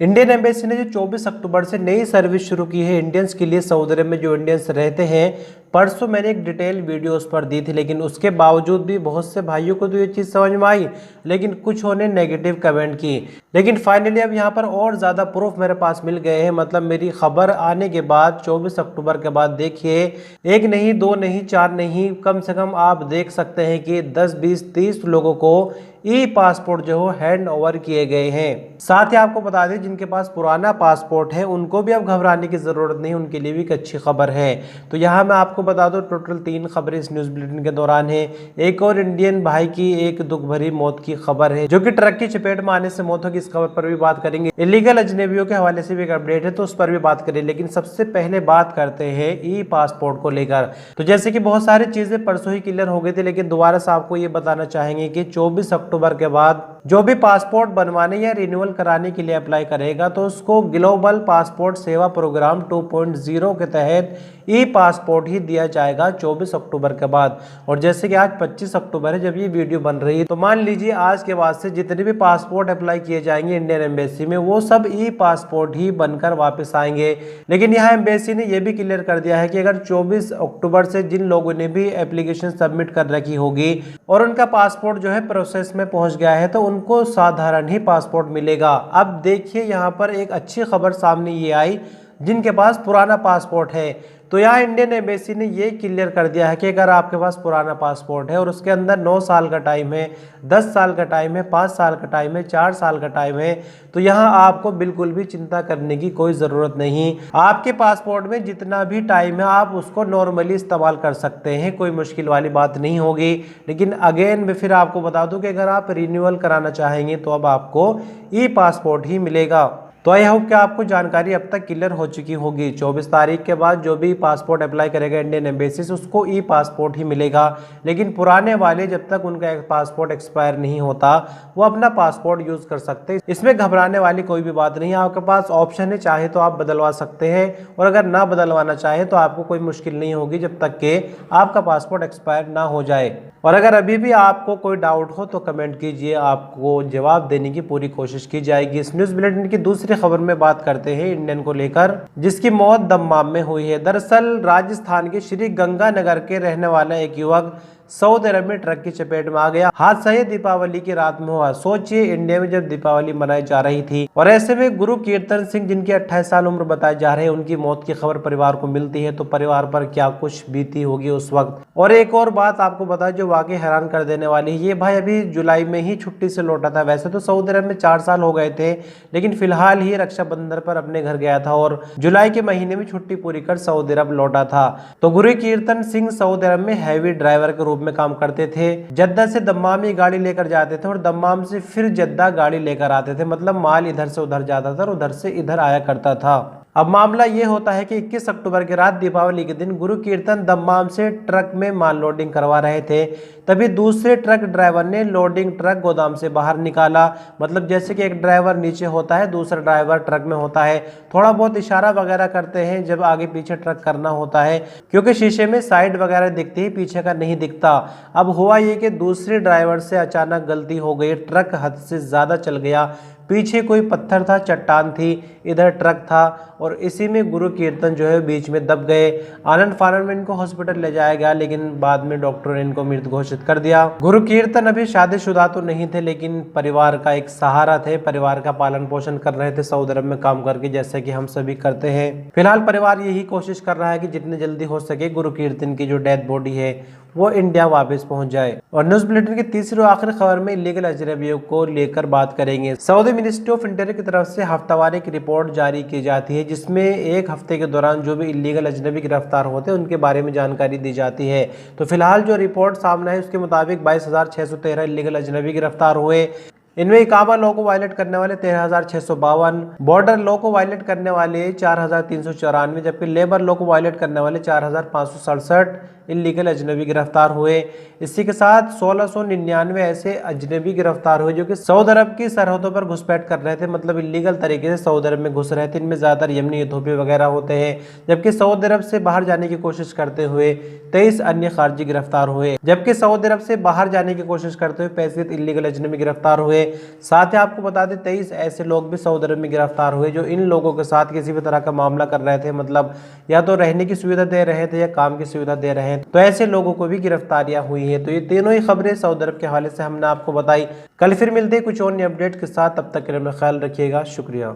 Indian embassy ने जो 24 अक्टूबर से नई सर्विस शुरू की है इंडियंस के लिए सऊदी अरब में जो इंडियंस रहते हैं, परसों मैंने एक डिटेल वीडियो उस पर दी थी, लेकिन उसके बावजूद भी बहुत से भाइयों को तो ये चीज़ समझ में आई, लेकिन कुछ ने नेगेटिव कमेंट की। लेकिन फाइनली अब यहाँ पर और ज़्यादा प्रूफ मेरे पास मिल गए हैं। मतलब मेरी खबर आने के बाद 24 अक्टूबर के बाद देखिए, एक नहीं, दो नहीं, चार नहीं, कम से कम आप देख सकते हैं कि 10, 20, 30 लोगों को ई पासपोर्ट जो है हैंड ओवर किए गए हैं। साथ ही आपको बता दें, जिनके पास पुराना पासपोर्ट है उनको भी अब घबराने की जरूरत नहीं, उनके लिए भी एक अच्छी खबर है। तो यहाँ मैं आपको बता दूं, टोटल 3 खबरें इस न्यूज बुलेटिन के दौरान है। एक और इंडियन भाई की एक दुख भरी मौत की खबर है, जो कि ट्रक की चपेट में आने से मौत होगी। इस खबर पर भी बात करेंगे। इलीगल अजनबियों के हवाले से भी एक अपडेट है, तो उस पर भी बात करें। लेकिन सबसे पहले बात करते हैं ई पासपोर्ट को लेकर। तो जैसे कि बहुत सारी चीजें परसों ही क्लियर हो गई थी, लेकिन दोबारा से आपको ये बताना चाहेंगे कि 24 अक्टूबर के बाद जो भी पासपोर्ट बनवाने या रिन्यूअल कराने के लिए अप्लाई करेगा, तो उसको ग्लोबल पासपोर्ट सेवा प्रोग्राम 2.0 के तहत ई पासपोर्ट ही दिया जाएगा 24 अक्टूबर के बाद। और जैसे कि आज 25 अक्टूबर है जब ये वीडियो बन रही है, तो मान लीजिए आज के बाद से जितने भी पासपोर्ट अप्लाई किए जाएंगे इंडियन एम्बेसी में, वो सब ई पासपोर्ट ही बनकर वापस आएंगे। लेकिन यहाँ एम्बेसी ने यह भी क्लियर कर दिया है कि अगर 24 अक्टूबर से जिन लोगों ने भी एप्लीकेशन सबमिट कर रखी होगी और उनका पासपोर्ट जो है प्रोसेस में पहुंच गया है, तो उनको साधारण ही पासपोर्ट मिलेगा। अब देखिए, यहाँ पर एक अच्छी खबर सामने ये आई, जिनके पास पुराना पासपोर्ट है, तो यहाँ इंडियन एम्बेसी ने ये क्लियर कर दिया है कि अगर आपके पास पुराना पासपोर्ट है और उसके अंदर 9 साल का टाइम है, 10 साल का टाइम है, 5 साल का टाइम है, 4 साल का टाइम है, तो यहाँ आपको बिल्कुल भी चिंता करने की कोई ज़रूरत नहीं। आपके पासपोर्ट में जितना भी टाइम है आप उसको नॉर्मली इस्तेमाल कर सकते हैं, कोई मुश्किल वाली बात नहीं होगी। लेकिन अगेन मैं फिर आपको बता दूं कि अगर आप रिन्यूअल कराना चाहेंगे तो अब आपको ई पासपोर्ट ही मिलेगा। तो आई होप कि आपको जानकारी अब तक क्लियर हो चुकी होगी। 24 तारीख के बाद जो भी पासपोर्ट अप्लाई करेगा इंडियन एम्बेसी से, उसको ई पासपोर्ट ही मिलेगा। लेकिन पुराने वाले जब तक उनका पासपोर्ट एक्सपायर नहीं होता, वो अपना पासपोर्ट यूज कर सकते हैं। इसमें घबराने वाली कोई भी बात नहीं है। आपके पास ऑप्शन है, चाहे तो आप बदलवा सकते हैं, और अगर ना बदलवाना चाहे तो आपको कोई मुश्किल नहीं होगी जब तक कि आपका पासपोर्ट एक्सपायर ना हो जाए। और अगर अभी भी आपको कोई डाउट हो तो कमेंट कीजिए, आपको जवाब देने की पूरी कोशिश की जाएगी। इस न्यूज बुलेटिन की दूसरी खबर में बात करते हैं इंडियन को लेकर, जिसकी मौत दम्माम में हुई है। दरअसल राजस्थान के श्री गंगानगर के रहने वाला एक युवक सऊदी अरब में ट्रक की चपेट में आ गया। हादसा ये दीपावली की रात में हुआ। सोचिए, इंडिया में जब दीपावली मनाई जा रही थी और ऐसे में गुरु कीर्तन सिंह, जिनकी 28 साल उम्र बताए जा रहे हैं, उनकी मौत की खबर परिवार को मिलती है, तो परिवार पर क्या कुछ बीती होगी उस वक्त। और एक और बात आपको बता जो वाकई हैरान कर देने वाली है, ये भाई अभी जुलाई में ही छुट्टी से लौटा था। वैसे तो सऊदी अरब में 4 साल हो गए थे, लेकिन फिलहाल ही रक्षाबंधन पर अपने घर गया था और जुलाई के महीने में छुट्टी पूरी कर सऊदी अरब लौटा था। तो गुरु कीर्तन सिंह सऊदी अरब में हैवी ड्राइवर के रूप में काम करते थे। जद्दा से दम्माम ही गाड़ी लेकर जाते थे और दम्माम से फिर जद्दा गाड़ी लेकर आते थे। मतलब माल इधर से उधर जाता था और उधर से इधर आया करता था। अब मामला ये होता है कि 21 अक्टूबर की रात दीपावली के दिन गुरु कीर्तन दम्माम से ट्रक में माल लोडिंग करवा रहे थे, तभी दूसरे ट्रक ड्राइवर ने लोडिंग ट्रक गोदाम से बाहर निकाला। मतलब जैसे कि एक ड्राइवर नीचे होता है, दूसरा ड्राइवर ट्रक में होता है, थोड़ा बहुत इशारा वगैरह करते हैं जब आगे पीछे ट्रक करना होता है, क्योंकि शीशे में साइड वगैरह दिखती है, पीछे का नहीं दिखता। अब हुआ ये कि दूसरे ड्राइवर से अचानक गलती हो गई, ट्रक हद से ज़्यादा चल गया। पीछे कोई पत्थर था, चट्टान थी, इधर ट्रक था, और इसी में गुरु कीर्तन जो है बीच में दब गए। आनंद फानन में इनको हॉस्पिटल ले जाया गया, लेकिन बाद में डॉक्टर ने इनको मृत घोषित कर दिया। गुरु कीर्तन अभी शादीशुदा तो नहीं थे, लेकिन परिवार का एक सहारा थे, परिवार का पालन पोषण कर रहे थे सऊदी अरब में काम करके, जैसे कि हम सभी करते हैं। फिलहाल परिवार यही कोशिश कर रहा है कि जितने जल्दी हो सके गुरु कीर्तन की जो डेड बॉडी है वो इंडिया वापस पहुंच जाए। और न्यूज बुलेटिन की तीसरी और आखिरी खबर में इलीगल अजनबियों को लेकर बात करेंगे। सऊदी मिनिस्ट्री ऑफ इंटीरियर की तरफ से हफ्तावार एक रिपोर्ट जारी की जाती है, जिसमें एक हफ्ते के दौरान जो भी इलीगल अजनबी गिरफ्तार होते हैं उनके बारे में जानकारी दी जाती है। तो फिलहाल जो रिपोर्ट सामने है उसके मुताबिक 22,613 इलीगल अजनबी गिरफ्तार हुए। इनमें इकामा लॉ को वायलेट करने वाले 13,652, बॉर्डर लॉ को वायलेट करने वाले 4,394, जबकि लेबर लॉ को वायलेट करने वाले 4,567, इलीगल अजनबी गिरफ्तार हुए। इसी के साथ 1699 ऐसे अजनबी गिरफ्तार हुए जो कि सऊदी अरब की सरहदों पर घुसपैठ कर रहे थे, मतलब इलीगल तरीके से सऊदी अरब में घुस रहे थे। इनमें ज़्यादातर यमनी, इथोपी वगैरह होते हैं। जबकि सऊदी अरब से बाहर जाने की कोशिश करते हुए 23 अन्य खारजी गिरफ्तार हुए। जबकि सऊदी अरब से बाहर जाने की कोशिश करते हुए 35 इलीगल अजनबी गिरफ्तार हुए। साथ ही आपको बता दें 23 ऐसे लोग भी सऊदी अरब में गिरफ्तार हुए जो इन लोगों के साथ किसी भी तरह का मामला कर रहे थे, मतलब या तो रहने की सुविधा दे रहे थे या काम की सुविधा दे रहे हैं। तो ऐसे लोगों को भी गिरफ्तारियां हुई हैं। तो ये तीनों ही खबरें सऊदी अरब के हवाले से हमने आपको बताई। कल फिर मिलते हैं कुछ और नई अपडेट के साथ, तब तक के लिए अपना ख्याल रखिएगा। शुक्रिया।